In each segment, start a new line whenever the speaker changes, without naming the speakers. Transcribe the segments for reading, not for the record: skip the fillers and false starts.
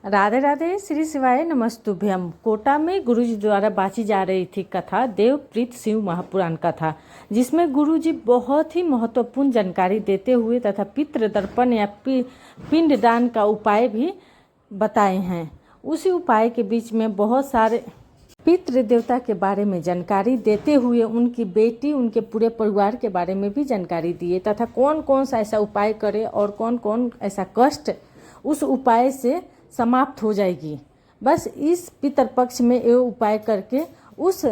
राधे राधे, श्री शिवाय नमस्तुभ्यम। कोटा में गुरुजी द्वारा बाँची जा रही थी कथा देवप्रीत शिव महापुराण कथा, जिसमें गुरुजी बहुत ही महत्वपूर्ण जानकारी देते हुए तथा पितृतर्पण या पिंडदान का उपाय भी बताए हैं। उसी उपाय के बीच में बहुत सारे पितृ देवता के बारे में जानकारी देते हुए उनकी बेटी, उनके पूरे परिवार के बारे में भी जानकारी दिए तथा कौन कौन सा ऐसा उपाय करे और कौन कौन ऐसा कष्ट उस उपाय से समाप्त हो जाएगी। बस इस पितृपक्ष में ये उपाय करके उस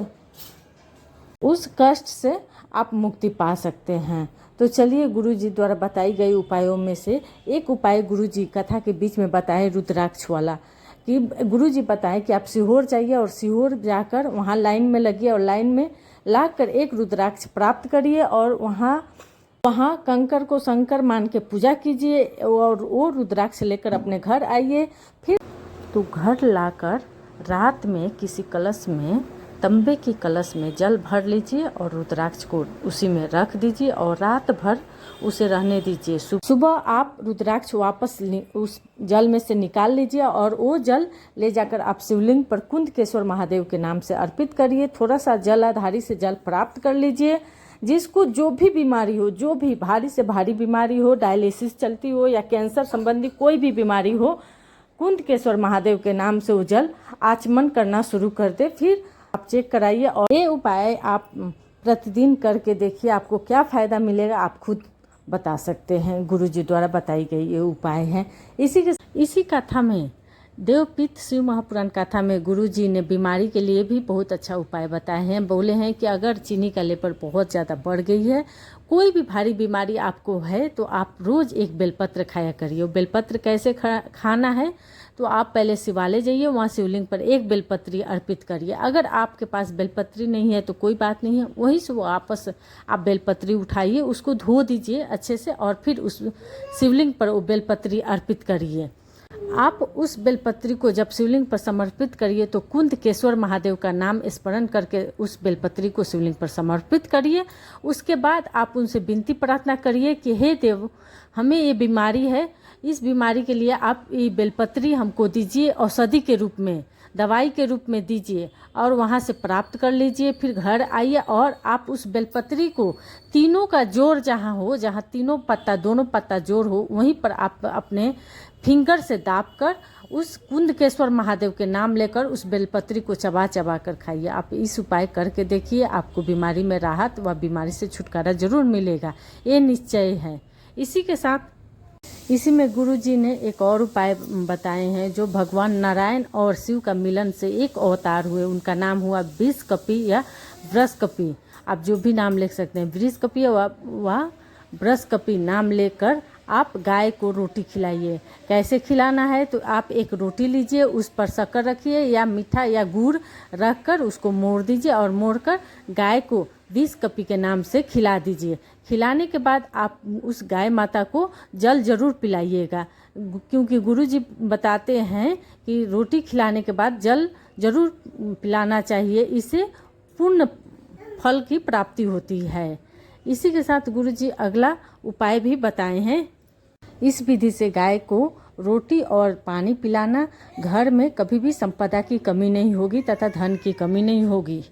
कष्ट से आप मुक्ति पा सकते हैं। तो चलिए, गुरुजी द्वारा बताई गई उपायों में से एक उपाय गुरुजी कथा के बीच में बताए, रुद्राक्ष वाला। कि गुरुजी बताए कि आप सीहोर जाइए और सीहोर जाकर वहाँ लाइन में लगिए और लाइन में लाकर एक रुद्राक्ष प्राप्त करिए और वहाँ कंकर को शंकर मान के पूजा कीजिए और वो रुद्राक्ष लेकर अपने घर आइए। फिर तो घर लाकर रात में किसी कलश में, तांबे की कलश में जल भर लीजिए और रुद्राक्ष को उसी में रख दीजिए और रात भर उसे रहने दीजिए। सुबह आप रुद्राक्ष वापस उस जल में से निकाल लीजिए और वो जल ले जाकर आप शिवलिंग पर कुंदकेश्वर महादेव के नाम से अर्पित करिए। थोड़ा सा जलाधारी से जल प्राप्त कर लीजिए। जिसको जो भी बीमारी हो, जो भी भारी से भारी बीमारी हो, डायलिसिस चलती हो या कैंसर संबंधी कोई भी बीमारी हो, कुंदकेश्वर महादेव के नाम से वो जल आचमन करना शुरू कर दे। फिर आप चेक कराइए और ये उपाय आप प्रतिदिन करके देखिए, आपको क्या फ़ायदा मिलेगा आप खुद बता सकते हैं। गुरुजी द्वारा बताई गई ये उपाय हैं। इसी कथा में, देवप्रीत शिव महापुराण कथा में, गुरुजी ने बीमारी के लिए भी बहुत अच्छा उपाय बताए हैं। बोले हैं कि अगर चीनी का लेवल बहुत ज़्यादा बढ़ गई है, कोई भी भारी बीमारी आपको है, तो आप रोज़ एक बेलपत्र खाया करिए। बेलपत्र कैसे खाना है, तो आप पहले शिवालय जाइए, वहाँ शिवलिंग पर एक बेलपत्री अर्पित करिए। अगर आपके पास बेलपत्री नहीं है तो कोई बात नहीं है, वहीं से वो वापस आप बेलपत्री उठाइए, उसको धो दीजिए अच्छे से और फिर उस शिवलिंग पर वो बेलपत्री अर्पित करिए। आप उस बेलपत्री को जब शिवलिंग पर समर्पित करिए तो कुंदकेश्वर महादेव का नाम स्मरण करके उस बेलपत्री को शिवलिंग पर समर्पित करिए। उसके बाद आप उनसे विनती प्रार्थना करिए कि हे देव, हमें ये बीमारी है, इस बीमारी के लिए आप ये बेलपत्री हमको दीजिए, औषधि के रूप में, दवाई के रूप में दीजिए और वहाँ से प्राप्त कर लीजिए। फिर घर आइए और आप उस बेलपत्री को तीनों का जोड़ जहाँ हो, जहाँ तीनों पत्ता, दोनों पत्ता जोड़ हो, वहीं पर आप अपने फिंगर से दाबकर उस कुंदकेश्वर महादेव के नाम लेकर उस बेलपत्री को चबा चबा कर खाइए। आप इस उपाय करके देखिए, आपको बीमारी में राहत व बीमारी से छुटकारा जरूर मिलेगा, ये निश्चय है। इसी में गुरुजी ने एक और उपाय बताए हैं, जो भगवान नारायण और शिव का मिलन से एक अवतार हुए। उनका नाम हुआ वृषकपि या बृहस्पति, आप जो भी नाम लिख सकते हैं। वृषकपि व बृहस्पति नाम लेकर आप गाय को रोटी खिलाइए। कैसे खिलाना है, तो आप एक रोटी लीजिए, उस पर शक्कर रखिए या मीठा या गुड़ रखकर उसको मोड़ दीजिए और मोड़कर गाय को वृषकपि के नाम से खिला दीजिए। खिलाने के बाद आप उस गाय माता को जल जरूर पिलाइएगा, क्योंकि गुरुजी बताते हैं कि रोटी खिलाने के बाद जल जरूर पिलाना चाहिए, इससे पूर्ण फल की प्राप्ति होती है। इसी के साथ गुरुजी अगला उपाय भी बताए हैं। इस विधि से गाय को रोटी और पानी पिलाना, घर में कभी भी संपदा की कमी नहीं होगी तथा धन की कमी नहीं होगी।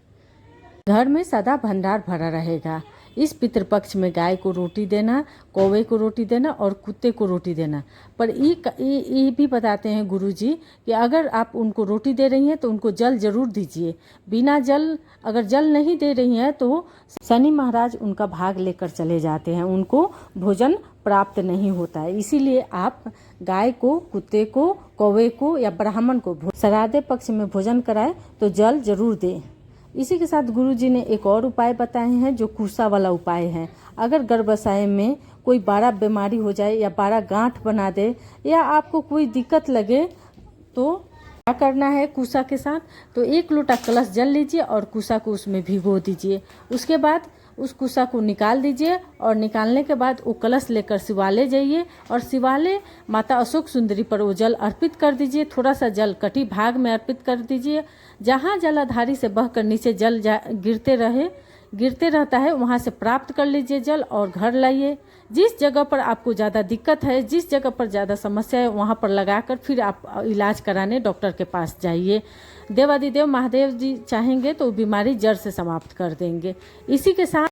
घर में सदा भंडार भरा रहेगा। इस पितृपक्ष में गाय को रोटी देना, कौवे को रोटी देना और कुत्ते को रोटी देना। पर ये भी बताते हैं गुरुजी कि अगर आप उनको रोटी दे रही हैं तो उनको जल जरूर दीजिए। बिना जल, अगर जल नहीं दे रही हैं तो शनि महाराज उनका भाग लेकर चले जाते हैं, उनको भोजन प्राप्त नहीं होता है। इसीलिए आप गाय को, कुत्ते को, कौवे को या ब्राह्मण को श्राद्ध पक्ष में भोजन कराएं तो जल जरूर दें। इसी के साथ गुरुजी ने एक और उपाय बताए हैं, जो कुसा वाला उपाय है। अगर गर्भाशय में कोई बड़ा बीमारी हो जाए या बड़ा गांठ बना दे या आपको कोई दिक्कत लगे, तो क्या करना है कुसा के साथ, तो 1 लोटा कलश जल लीजिए और कुसा को उसमें भिगो दीजिए। उसके बाद उस कुसा को निकाल दीजिए और निकालने के बाद वो कलश लेकर शिवालय जाइए और शिवालय माता अशोक सुंदरी पर वो जल अर्पित कर दीजिए। थोड़ा सा जल कटी भाग में अर्पित कर दीजिए, जहाँ जलाधारी से बहकर नीचे जल गिरते रहे, गिरते रहता है वहाँ से प्राप्त कर लीजिए जल और घर लाइए। जिस जगह पर आपको ज़्यादा दिक्कत है, जिस जगह पर ज़्यादा समस्या है, वहाँ पर लगाकर फिर आप इलाज कराने डॉक्टर के पास जाइए। देवादिदेव महादेव जी चाहेंगे तो बीमारी जड़ से समाप्त कर देंगे। इसी के साथ